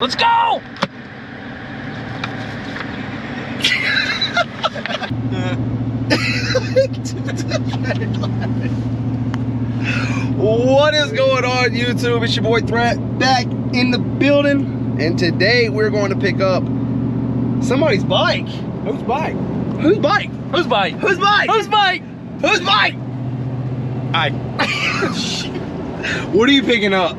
Let's go! What is going on, YouTube? It's your boy Threat back in the building, and today we're going to pick up somebody's bike. Whose bike? Whose bike? Whose bike? Whose bike? Whose bike? Whose bike? I. What are you picking up?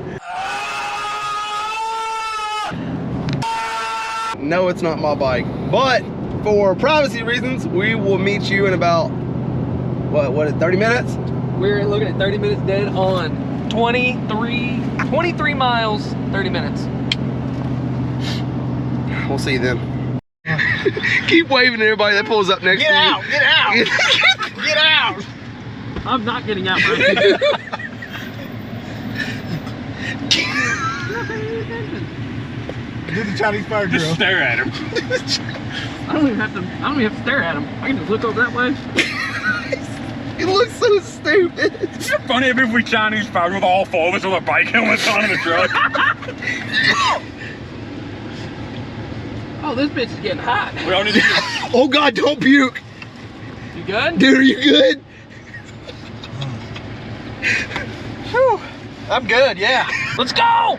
No, it's not my bike, but for privacy reasons, we will meet you in about, what, 30 minutes? We're looking at 30 minutes dead on 23 miles, 30 minutes. We'll see you then. Keep waving at everybody that pulls up next to you. Get out! Get out! Get out! I'm not getting out, bro. Do the Chinese fire drill. Just stare at him. I don't even have to stare at him. I can just look over that way. He looks so stupid. It's funny if we Chinese fire with all four of us with our bike helmets on in the truck. Oh, this bitch is getting hot. We all need to Oh God, don't puke. You good? Dude, are you good? Whew. I'm good, yeah. Let's go!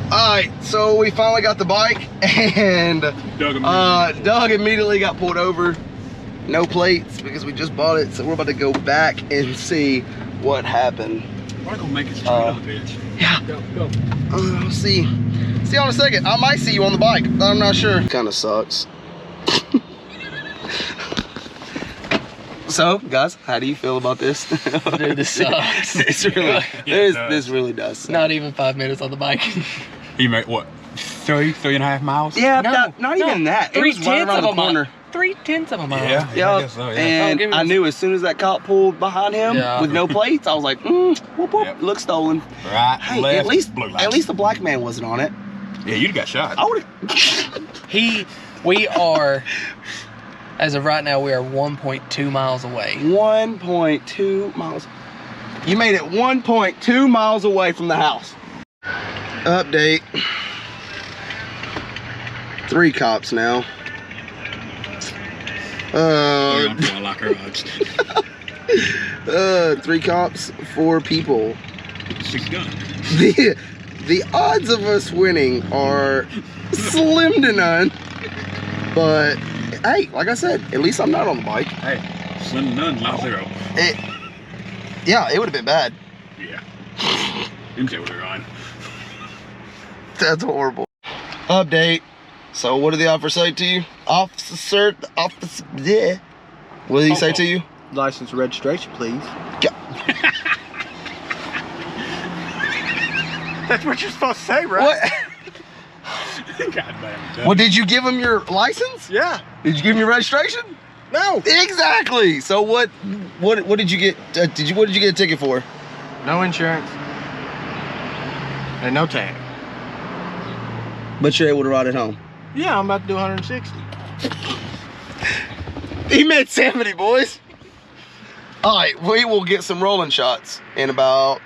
Alright, so we finally got the bike, and Doug immediately got pulled over. No plates because we just bought it, so we're about to go back and see what happened. We're gonna make it straight on the bitch. Yeah. Go. We'll see. See you in a second. I might see you on the bike. I'm not sure. Kind of sucks. So, guys, how do you feel about this? Dude, this sucks. This really does suck. Not even 5 minutes on the bike. You made what? 3.5 miles? Yeah, No, not even that. It was right around the corner. 3/10 of a mile. Yeah, Yeah, I guess so, yeah. and I knew as soon as that cop pulled behind him with no plates, I was like, whoop, whoop, Yep. looks stolen. Right, Hey, left, at least blue lights. the black man wasn't on it. Yeah, you'd got shot. I would We are, as of right now, we are 1.2 miles away. 1.2 miles. You made it 1.2 miles away from the house. Update. 3 cops now. 3 cops, 4 people. 6 guns. The odds of us winning are slim to none. But hey, like I said, at least I'm not on the bike. Hey, slim to none, mile 0. Yeah, it would have been bad. Yeah. You can say what you're on. That's horrible. Update. So what did the officer say to you? Officer, yeah. What did he say to you? License and registration, please. That's what you're supposed to say, right? What? God damn. Well, did you give him your license? Yeah. Did you give him your registration? No. Exactly. So what did you get? What did you get a ticket for? No insurance. And no tag. But you're able to ride it home. Yeah, I'm about to do 160. He made 70, boys. All right, we will get some rolling shots in about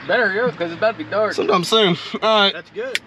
Better hurry up because it's about to be dark. sometime soon. All right. That's good.